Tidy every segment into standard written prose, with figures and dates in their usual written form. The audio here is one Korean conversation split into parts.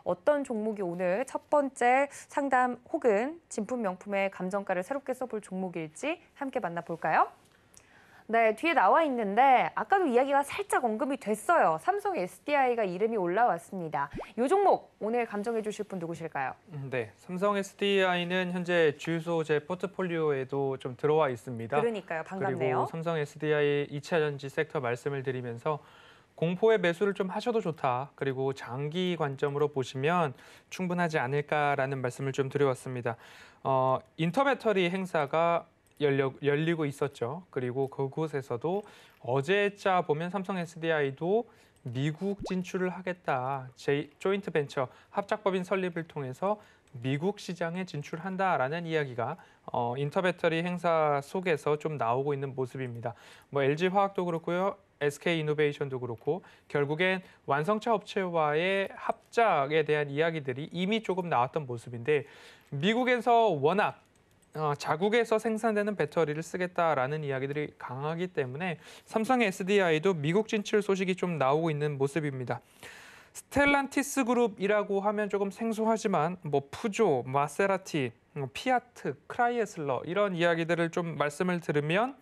어떤 종목이 오늘 첫 번째 상담 혹은 진품 명품의 감정가를 새롭게 써볼 종목일지 함께 만나볼까요? 네, 뒤에 나와 있는데 아까도 이야기가 살짝 언급이 됐어요. 삼성 SDI가 이름이 올라왔습니다. 이 종목 오늘 감정해 주실 분 누구실까요? 네, 삼성 SDI는 현재 주유소 제 포트폴리오에도 좀 들어와 있습니다. 그러니까요. 그리고 반갑네요. 삼성 SDI 2차 전지 섹터 말씀을 드리면서 공포의 매수를 좀 하셔도 좋다. 그리고 장기 관점으로 보시면 충분하지 않을까라는 말씀을 좀 드려왔습니다. 인터배터리 행사가 열리고 있었죠. 그리고 그곳에서도 어제자 보면 삼성 SDI도 미국 진출을 하겠다. 조인트 벤처 합작법인 설립을 통해서 미국 시장에 진출한다라는 이야기가 인터배터리 행사 속에서 좀 나오고 있는 모습입니다. 뭐 LG화학도 그렇고요. SK이노베이션도 그렇고 결국엔 완성차 업체와의 합작에 대한 이야기들이 이미 조금 나왔던 모습인데 미국에서 워낙 자국에서 생산되는 배터리를 쓰겠다라는 이야기들이 강하기 때문에 삼성의 SDI도 미국 진출 소식이 좀 나오고 있는 모습입니다. 스텔란티스 그룹이라고 하면 조금 생소하지만 뭐 푸조, 마세라티, 피아트, 크라이에슬러 이런 이야기들을 좀 말씀을 들으면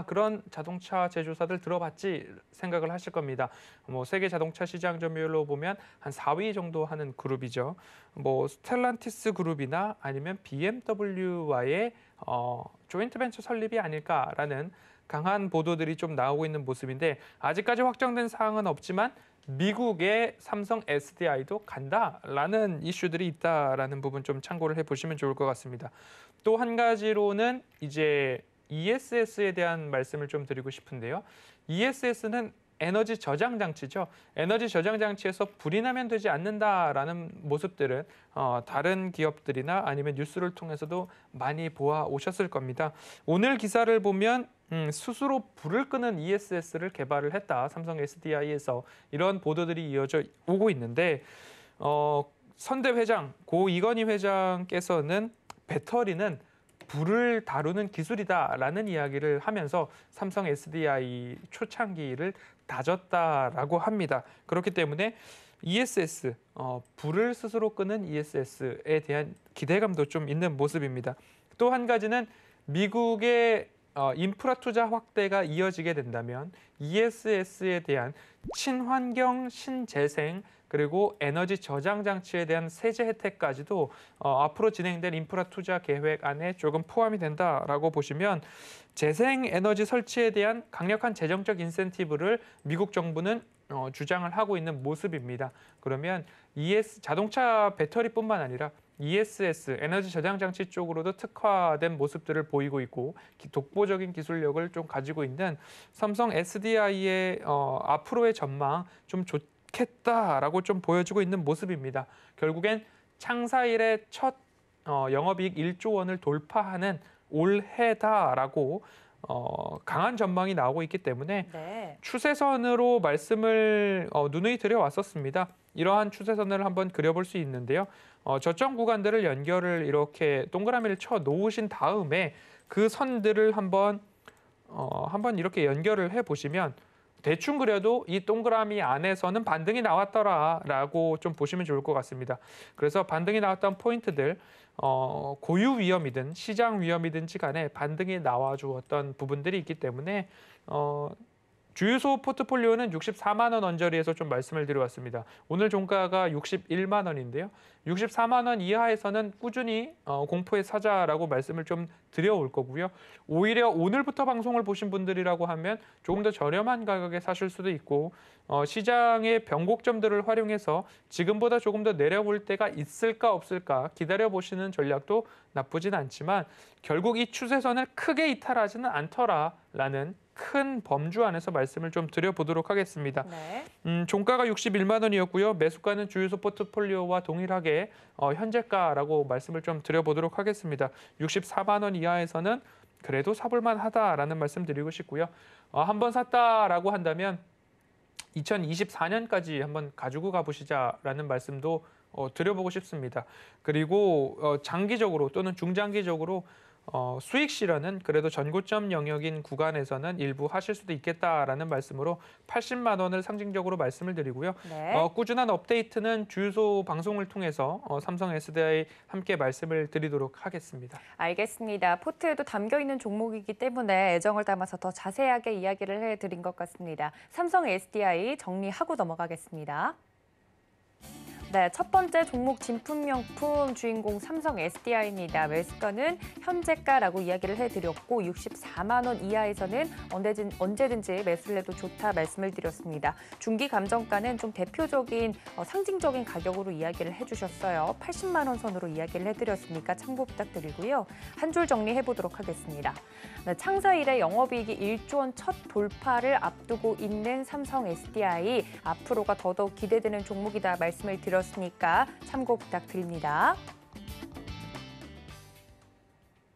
그런 자동차 제조사들 들어봤지 생각을 하실 겁니다. 뭐 세계 자동차 시장 점유율로 보면 한 4위 정도 하는 그룹이죠. 뭐 스텔란티스 그룹이나 아니면 BMW와의 조인트 벤처 설립이 아닐까라는 강한 보도들이 좀 나오고 있는 모습인데 아직까지 확정된 사항은 없지만 미국의 삼성 SDI도 간다라는 이슈들이 있다라는 부분 좀 참고를 해보시면 좋을 것 같습니다. 또 한 가지로는 이제 ESS에 대한 말씀을 좀 드리고 싶은데요. ESS는 에너지 저장 장치죠. 에너지 저장 장치에서 불이 나면 되지 않는다라는 모습들은 다른 기업들이나 아니면 뉴스를 통해서도 많이 보아 오셨을 겁니다. 오늘 기사를 보면 스스로 불을 끄는 ESS를 개발을 했다. 삼성 SDI에서 이런 보도들이 이어져 오고 있는데 선대 회장 고 이건희 회장께서는 배터리는 불을 다루는 기술이다라는 이야기를 하면서 삼성 SDI 초창기를 다졌다라고 합니다. 그렇기 때문에 ESS, 불을 스스로 끄는 ESS에 대한 기대감도 좀 있는 모습입니다. 또 한 가지는 미국의 인프라 투자 확대가 이어지게 된다면 ESS에 대한 친환경, 신재생, 그리고 에너지 저장 장치에 대한 세제 혜택까지도 앞으로 진행될 인프라 투자 계획 안에 조금 포함이 된다라고 보시면 재생 에너지 설치에 대한 강력한 재정적 인센티브를 미국 정부는 주장을 하고 있는 모습입니다. 그러면 자동차 배터리뿐만 아니라 ESS, 에너지 저장 장치 쪽으로도 특화된 모습들을 보이고 있고 독보적인 기술력을 좀 가지고 있는 삼성 SDI의 앞으로의 전망 좀 좋겠다라고 좀 보여주고 있는 모습입니다. 결국엔 창사 이래 첫 영업이익 1조 원을 돌파하는 올해다라고 강한 전망이 나오고 있기 때문에 네. 추세선으로 말씀을 누누이 드려왔었습니다. 이러한 추세선을 한번 그려볼 수 있는데요. 저점 구간들을 연결을 이렇게 동그라미를 쳐 놓으신 다음에 그 선들을 한번 이렇게 연결을 해보시면 대충 그려도 이 동그라미 안에서는 반등이 나왔더라라고 좀 보시면 좋을 것 같습니다. 그래서 반등이 나왔던 포인트들, 고유 위험이든 시장 위험이든지 간에 반등이 나와주었던 부분들이 있기 때문에 주유소 포트폴리오는 64만 원 언저리에서 좀 말씀을 드려왔습니다. 오늘 종가가 61만 원인데요. 64만 원 이하에서는 꾸준히 공포의 사자라고 말씀을 좀 드려올 거고요. 오히려 오늘부터 방송을 보신 분들이라고 하면 조금 더 저렴한 가격에 사실 수도 있고 시장의 변곡점들을 활용해서 지금보다 조금 더 내려볼 때가 있을까 없을까 기다려보시는 전략도 나쁘진 않지만 결국 이 추세선을 크게 이탈하지는 않더라라는 큰 범주 안에서 말씀을 좀 드려보도록 하겠습니다. 네. 종가가 61만 원이었고요. 매수가는 주유소 포트폴리오와 동일하게 현재가라고 말씀을 좀 드려보도록 하겠습니다. 64만 원 이하에서는 그래도 사볼만 하다라는 말씀 드리고 싶고요. 한번 샀다라고 한다면 2024년까지 한번 가지고 가보시자라는 말씀도 드려보고 싶습니다. 그리고 장기적으로 또는 중장기적으로 수익 실현은 그래도 전고점 영역인 구간에서는 일부 하실 수도 있겠다라는 말씀으로 80만 원을 상징적으로 말씀을 드리고요. 네. 꾸준한 업데이트는 주유소 방송을 통해서 삼성 SDI 함께 말씀을 드리도록 하겠습니다. 알겠습니다. 포트에도 담겨 있는 종목이기 때문에 애정을 담아서 더 자세하게 이야기를 해드린 것 같습니다. 삼성 SDI 정리하고 넘어가겠습니다. 네, 첫 번째 종목 진품명품 주인공 삼성 SDI입니다. 매수가는 현재가라고 이야기를 해드렸고 64만 원 이하에서는 언제든지 매수를 해도 좋다 말씀을 드렸습니다. 중기 감정가는 좀 대표적인 상징적인 가격으로 이야기를 해주셨어요. 80만 원 선으로 이야기를 해드렸으니까 참고 부탁드리고요. 한 줄 정리해보도록 하겠습니다. 네, 창사 이래 영업이익이 1조 원 첫 돌파를 앞두고 있는 삼성 SDI 앞으로가 더더욱 기대되는 종목이다 말씀을 드렸습니다. 참고 부탁드립니다.